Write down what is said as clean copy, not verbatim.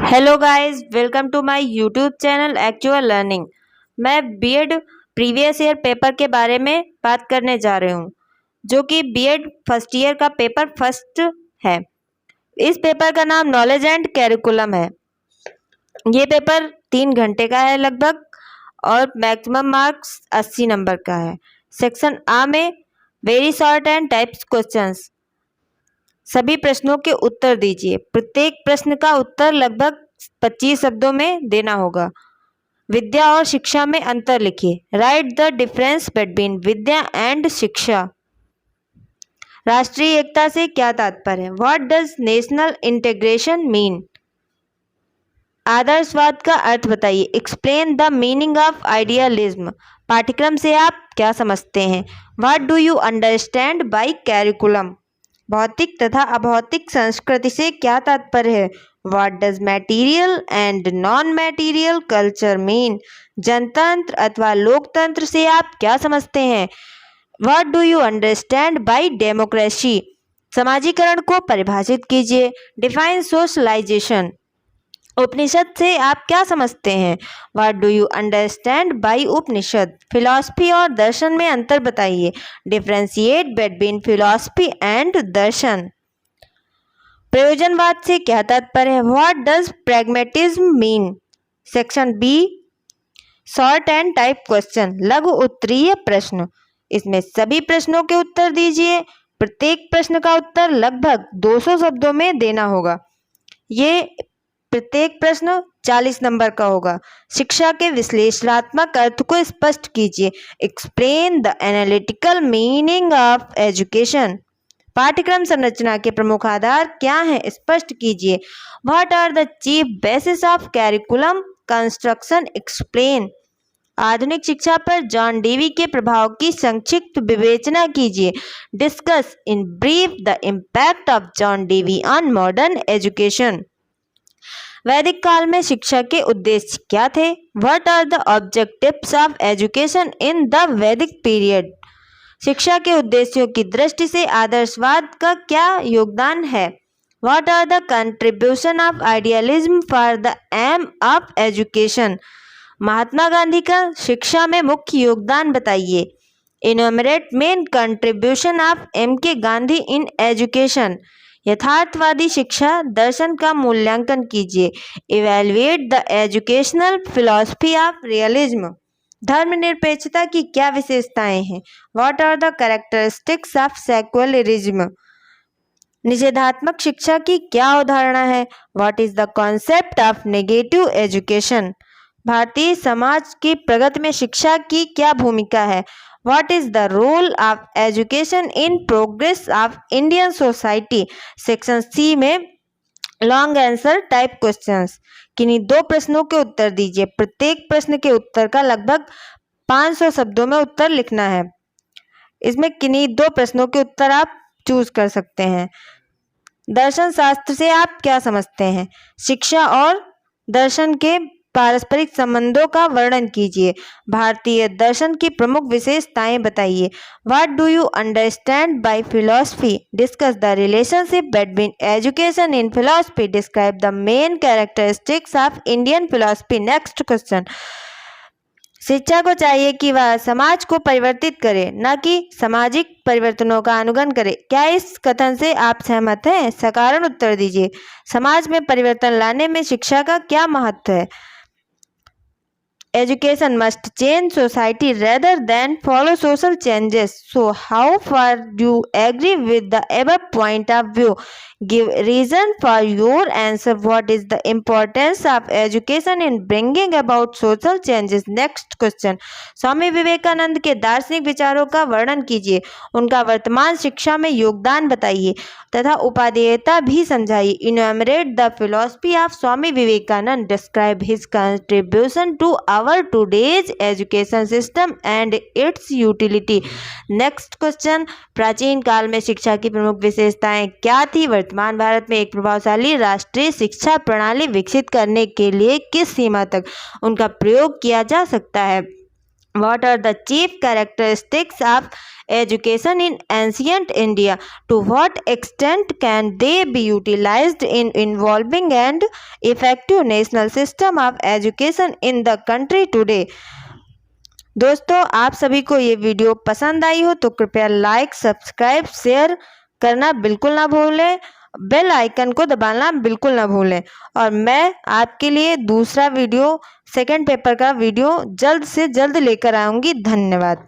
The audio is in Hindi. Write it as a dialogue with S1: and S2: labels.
S1: Hello guys, welcome to my YouTube channel actual learning. मैं बीएड प्रीवियस ईयर पेपर के बारे में बात करने जा रही हूँ, जो कि बीएड फर्स्ट ईयर का पेपर फर्स्ट है। इस पेपर का नाम नॉलेज एंड कैरिकुलम है। ये पेपर 3 घंटे का है लगभग, और मैक्सिमम मार्क्स 80 नंबर का है। सेक्शन आ में very short and types questions, सभी प्रश्नों के उत्तर दीजिए। प्रत्येक प्रश्न का उत्तर लगभग 25 शब्दों में देना होगा। विद्या और शिक्षा में अंतर लिखिए। राइट द डिफरेंस बिटवीन विद्या एंड शिक्षा। राष्ट्रीय एकता से क्या तात्पर्य है? What does national integration mean? आदर्शवाद का अर्थ बताइए। Explain the meaning of idealism. पाठ्यक्रम से आप क्या समझते हैं? What do you understand by curriculum? भौतिक तथा अभौतिक संस्कृति से क्या तात्पर्य है? What does material and non material culture mean? जनतंत्र अथवा लोकतंत्र से आप क्या समझते हैं? What do you understand bye democracy? समाजीकरण को परिभाषित कीजिए। Define socialisation. उपनिषद से आप क्या समझते हैं? What do you understand by Upanishad? Philosophy और दर्शन में अंतर बताइए। Differentiate between philosophy and darshan. प्रयोजनवाद से क्या तात्पर्य है? What does pragmatism mean? Section B short and type question, लघु उत्तरीय प्रश्न। इसमें सभी प्रश्नों के उत्तर दीजिए। प्रत्येक प्रश्न का उत्तर लगभग 200 शब्दों में देना होगा। ये प्रत्येक प्रश्न 40 नंबर का होगा। शिक्षा के विश्लेषणात्मक अर्थ को स्पष्ट कीजिए। Explain the analytical meaning of education. पाठ्यक्रम संरचना के प्रमुख आधार क्या हैं? स्पष्ट कीजिए। What are the chief basis of curriculum construction? Explain. आधुनिक शिक्षा पर जॉन डेवी के प्रभाव की संक्षिप्त विवेचना कीजिए। Discuss in brief the impact of John Dewey on modern education. वैदिक काल में शिक्षा के उद्देश्य क्या थे? What are the objectives of education in the Vedic period? शिक्षा के उद्देश्यों की दृष्टि से आदर्शवाद का क्या योगदान है? What are the contribution of idealism for the aim of education? Mahatma Gandhi का शिक्षा में मुख्य योगदान बताइए। Enumerate main contribution of M K Gandhi in education. यथार्थवादी शिक्षा दर्शन का मूल्यांकन कीजिए। Evaluate the educational philosophy of realism. धर्मनिरपेक्षता की क्या विशेषताएं हैं? What are the characteristics of secularism? निषेधात्मक शिक्षा की क्या अवधारणा है? What is the concept of negative education? भारतीय समाज की प्रगति में शिक्षा की क्या भूमिका है? What is the role of education in progress of Indian society? Section C में लॉन्ग आंसर टाइप क्वेश्चंस, किन्हीं 2 प्रश्नों के उत्तर दीजिए। प्रत्येक प्रश्न के उत्तर का लगभग 500 शब्दों में उत्तर लिखना है। इसमें किन्हीं 2 प्रश्नों के उत्तर आप चूज कर सकते हैं। दर्शन शास्त्र से आप क्या समझते हैं? शिक्षा और दर्शन के पारस्परिक संबंधों का वर्णन कीजिए। भारतीय दर्शन की प्रमुख विशेषताएं बताइए। What do you understand bye philosophy? Discuss the relationship between education in philosophy. Describe the main characteristics of Indian philosophy. Next question. शिक्षा को चाहिए कि वह समाज को परिवर्तित करे, न कि सामाजिक परिवर्तनों का अनुगमन करे। क्या इस कथन से आप सहमत हैं? सकारण उत्तर दीजिए। समाज में परिवर्तन लाने में शिक्षा का क्या महत्व है? Education must change society rather than follow social changes. So, how far do you agree with the above point of view? Give reason for your answer. What is the importance of education in bringing about social changes? Next question. Swami Vivekananda के दार्शनिक विचारों का वर्णन कीजिए। उनका वर्तमान शिक्षा में योगदान बताइए तथा उपादेयता भी समझाइए। Enumerate the philosophy of Swami Vivekananda. Describe his contribution to our today's education system and its utility. Next question. प्राचीन काल में शिक्षा की प्रमुख विशेषताएं क्या थी? वर्तमान भारत में एक प्रभावशाली राष्ट्रीय शिक्षा प्रणाली विकसित करने के लिए किस सीमा तक उनका प्रयोग किया जा सकता है? What are the chief characteristics of education in ancient India? To what extent can they be utilized in involving and effective national system of education in the country today? दोस्तों, आप सभी को ये वीडियो पसंद आई हो तो कृपया लाइक, सब्सक्राइब, शेयर करना बिल्कुल ना भूलें। बेल आइकन को दबाना बिल्कुल ना भूलें। और मैं आपके लिए दूसरा वीडियो, सेकंड पेपर का वीडियो जल्द से जल्द लेकर आऊँगी। धन्यवाद।